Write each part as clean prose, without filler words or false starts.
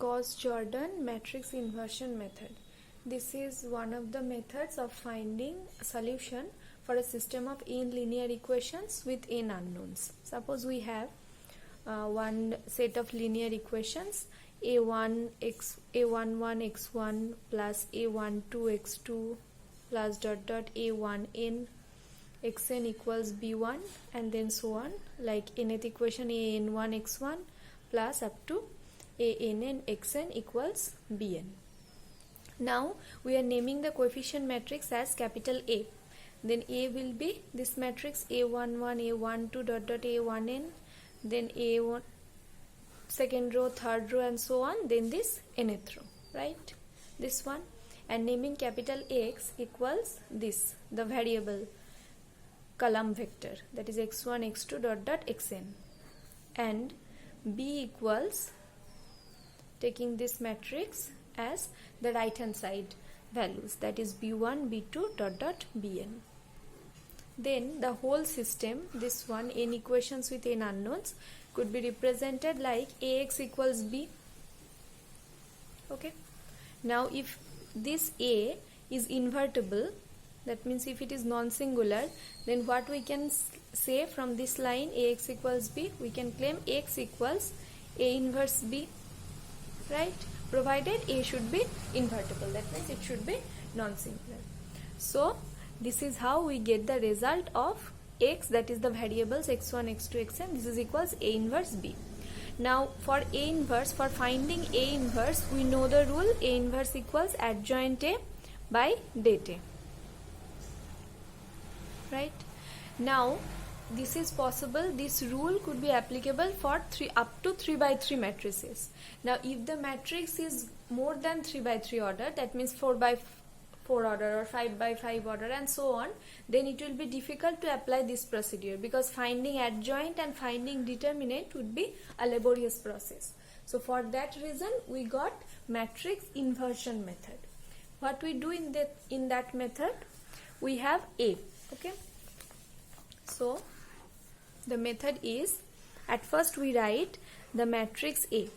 Gauss-Jordan matrix inversion method. This is one of the methods of finding a solution for a system of n linear equations with n unknowns. Suppose we have one set of linear equations a11 x1 plus a12 x2 plus a1n xn equals b1, and then so on, like nth equation an1 x1 plus up to ann xn equals bn. Now we are naming the coefficient matrix as capital A. Then A will be this matrix a11 a12 a1n, then a1 second row, third row, and so on, then this nth row, right? This one. And naming capital X equals this, the variable column vector, that is x1 x2 xn, and B equals taking this matrix as the right hand side values, that is b1 b2 bn. Then the whole system, this one, n equations with n unknowns, could be represented like ax equals b. Okay, now if this A is invertible, that means if it is non-singular, then what we can say from this line ax equals b, we can claim x equals A inverse b, right? Provided A should be invertible, that means it should be non-singular. So this is how we get the result of x, that is the variables x1 x2 xn. This is equals A inverse b. Now for A inverse, for finding A inverse, we know the rule A inverse equals adjoint A by det A, right? Now this is possible, this rule could be applicable for up to 3 by 3 matrices. Now if the matrix is more than 3 by 3 order, that means 4 by 4 order or 5 by 5 order and so on, then it will be difficult to apply this procedure, because finding adjoint and finding determinant would be a laborious process. So for that reason we got matrix inversion method. What we do in that method, we have A. Okay, so the method is, at first we write the matrix A,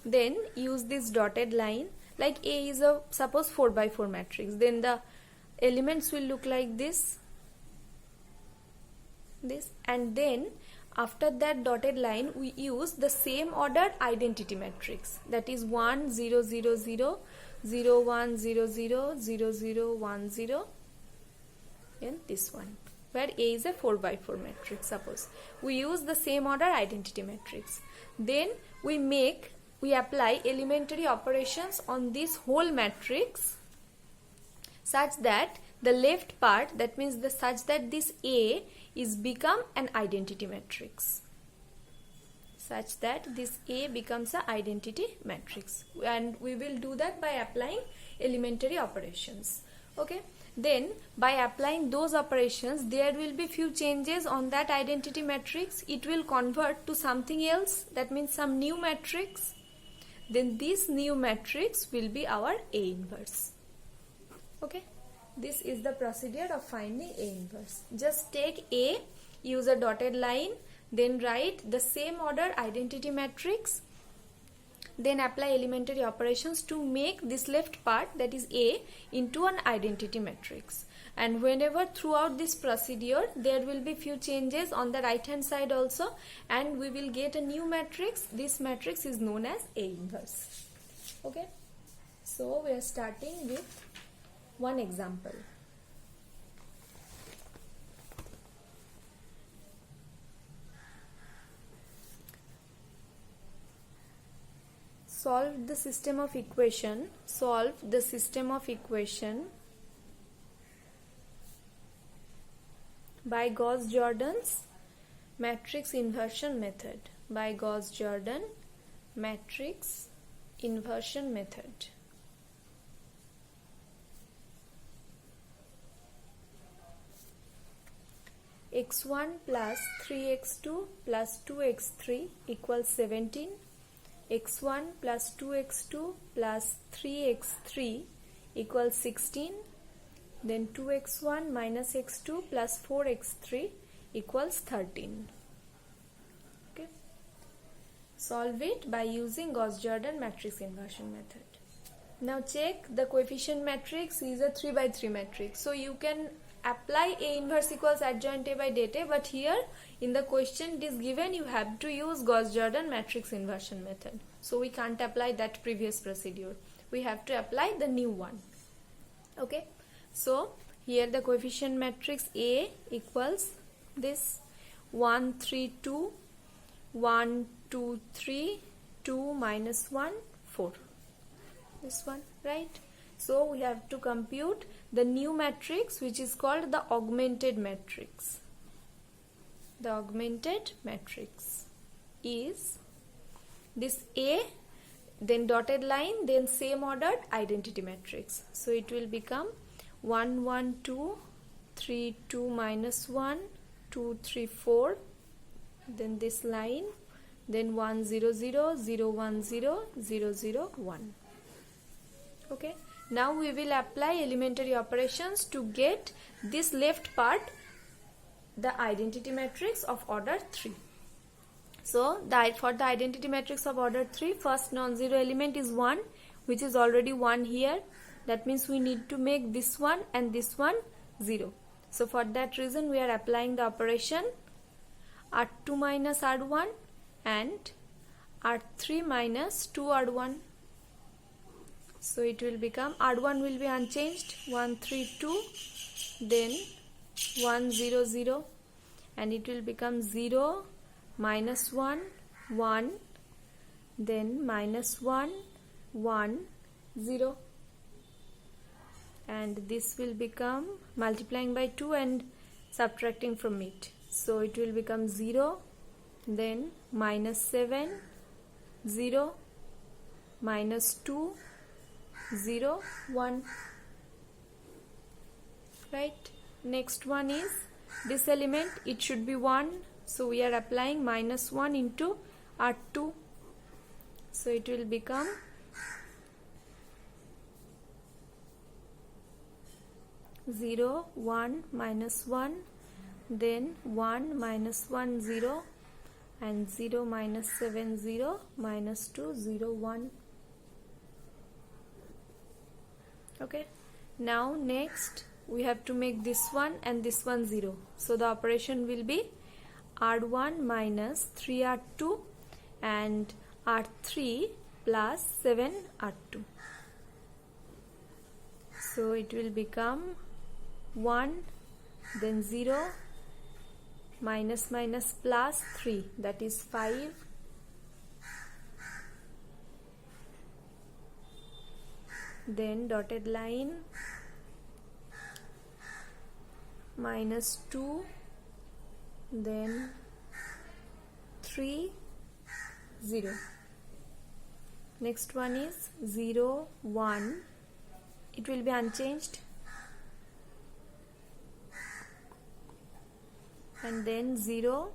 then use this dotted line, like A is a suppose 4 by 4 matrix, then the elements will look like this, and then after that dotted line we use the same order identity matrix, that is 1 0 0 0 0 1 0 0 0 0 1 0, and this one, where A is a 4 by 4 matrix. Suppose we use the same order identity matrix, then we apply elementary operations on this whole matrix such that the left part, that means such that this A is become an identity matrix, such that this A becomes an identity matrix, and we will do that by applying elementary operations. Okay, then by applying those operations, there will be few changes on that identity matrix. It will convert to something else, that means some new matrix. Then this new matrix will be our A inverse. Okay, this is the procedure of finding A inverse. Just take A, use a dotted line, then write the same order identity matrix, then apply elementary operations to make this left part, that is A, into an identity matrix. And whenever throughout this procedure there will be few changes on the right hand side also, and we will get a new matrix. This matrix is known as A inverse. Okay, so we are starting with one example. Solve the system of equation by Gauss-Jordan's matrix inversion method. By Gauss-Jordan matrix inversion method. x1 plus 3x2 plus 2x3 equals 17. x1 plus 2x2 plus 3x3 equals 16. Then 2x1 minus x2 plus 4x3 equals 13. Okay. solve it by using Gauss-Jordan matrix inversion method. Now check, the coefficient matrix is a 3 by 3 matrix. So you can apply A inverse equals adjoint A by det A, but here in the question it is given you have to use Gauss-Jordan matrix inversion method. So we can't apply that previous procedure. We have to apply the new one. Okay. So here the coefficient matrix A equals this 1, 3, 2, 1, 2, 3, 2 minus 1, 4. This one, right? So we have to compute the new matrix, which is called the augmented matrix. The augmented matrix is this A, then dotted line, then same ordered identity matrix. So it will become 1, 1, 2, 3, 2 minus 1, 2, 3, 4, then this line, then 1, 0, 0, 0, 1, 0, 0, 0, 1. Okay. Now we will apply elementary operations to get this left part, the identity matrix of order 3. So for the identity matrix of order 3, first non-zero element is 1, which is already 1 here. That means we need to make this one and this one 0. So for that reason we are applying the operation R2 minus R1 and R3 minus 2R1. So it will become R1 will be unchanged, 1, 3, 2, then 1, 0, 0, and it will become 0, minus 1, 1, then minus 1, 1, 0, and this will become multiplying by 2 and subtracting from it. So it will become 0, then minus 7, 0, minus 2, 0, 1. Right. Next one is this element, it should be 1. So we are applying minus 1 into R2. So it will become 0, 1, minus 1, then 1, minus 1, 0, and 0, minus 7, 0, minus 2, 0, 1. Okay. Now next we have to make this one and this one 0. So the operation will be R1 minus 3R2 and R3 plus 7R2. So it will become 1, then 0, minus minus plus 3, that is 5, then dotted line, minus 2, then 3, 0. Next one is 0, 1, it will be unchanged, and then 0,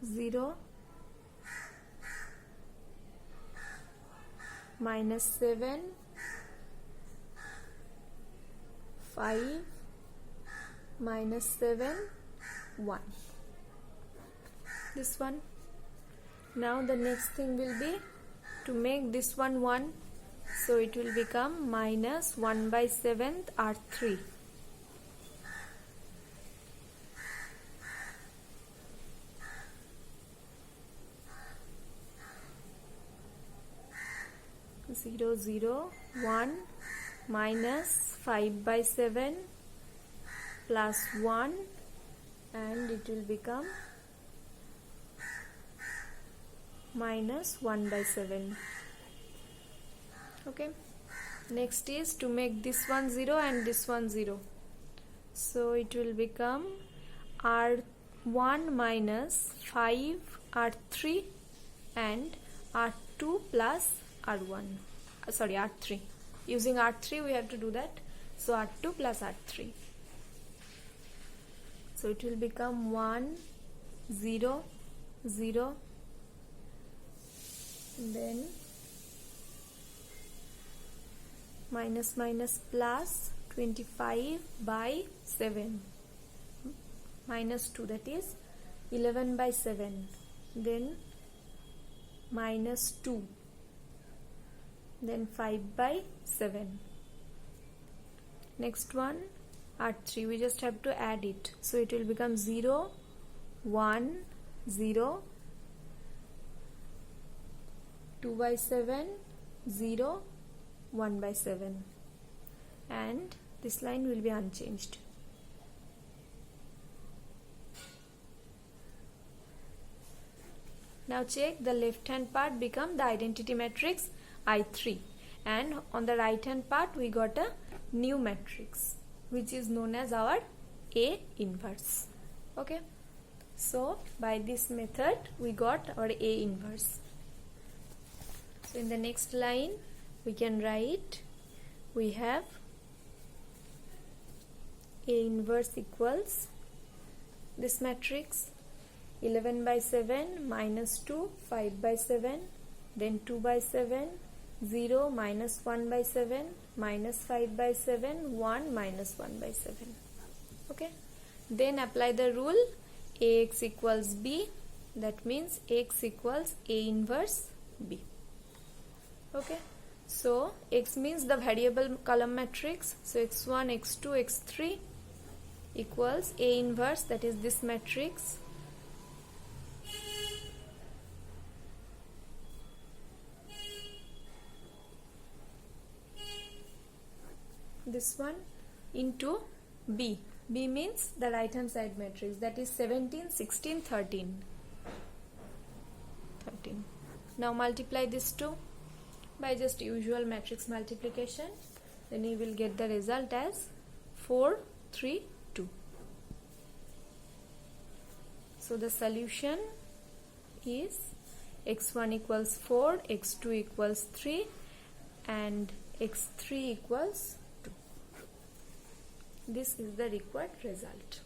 0, minus 7, 5, minus 7, 1. This one. Now the next thing will be to make this one 1. So it will become minus 1 by 7th R3. Zero, 0, 1, minus 5 by 7 plus 1, and it will become minus 1 by 7. Okay. Next is to make this one 0 and this one 0. So it will become R1 minus 5 R3 and R2 plus R1. Sorry, R3. Using R3 we have to do that. So R2 plus R3. So it will become 1, 0, 0, then minus minus plus 25 by 7, minus 2, that is 11 by 7, then minus 2, then 5 by 7. Next one, R3, we just have to add it, so it will become 0, 1, 0, 2 by 7, 0, 1 by 7, and this line will be unchanged. Now check, the left hand part become the identity matrix I3, and on the right hand part we got a new matrix which is known as our A inverse. Okay, so by this method we got our A inverse. So in the next line we can write, we have A inverse equals this matrix 11 by 7, minus 2, 5 by 7, then 2 by 7, 0, minus 1 by 7, minus 5 by 7, 1, minus 1 by 7. Okay, then apply the rule Ax equals B, that means X equals A inverse B. Okay, so X means the variable column matrix, so x1, x2, x3 equals A inverse, that is this matrix, this one, into B. B means the right hand side matrix, that is 17, 16, 13. Now multiply these two by just usual matrix multiplication, then you will get the result as 4, 3, 2. So the solution is x1 equals 4, x2 equals 3, and x3 equals 2. This is the required result.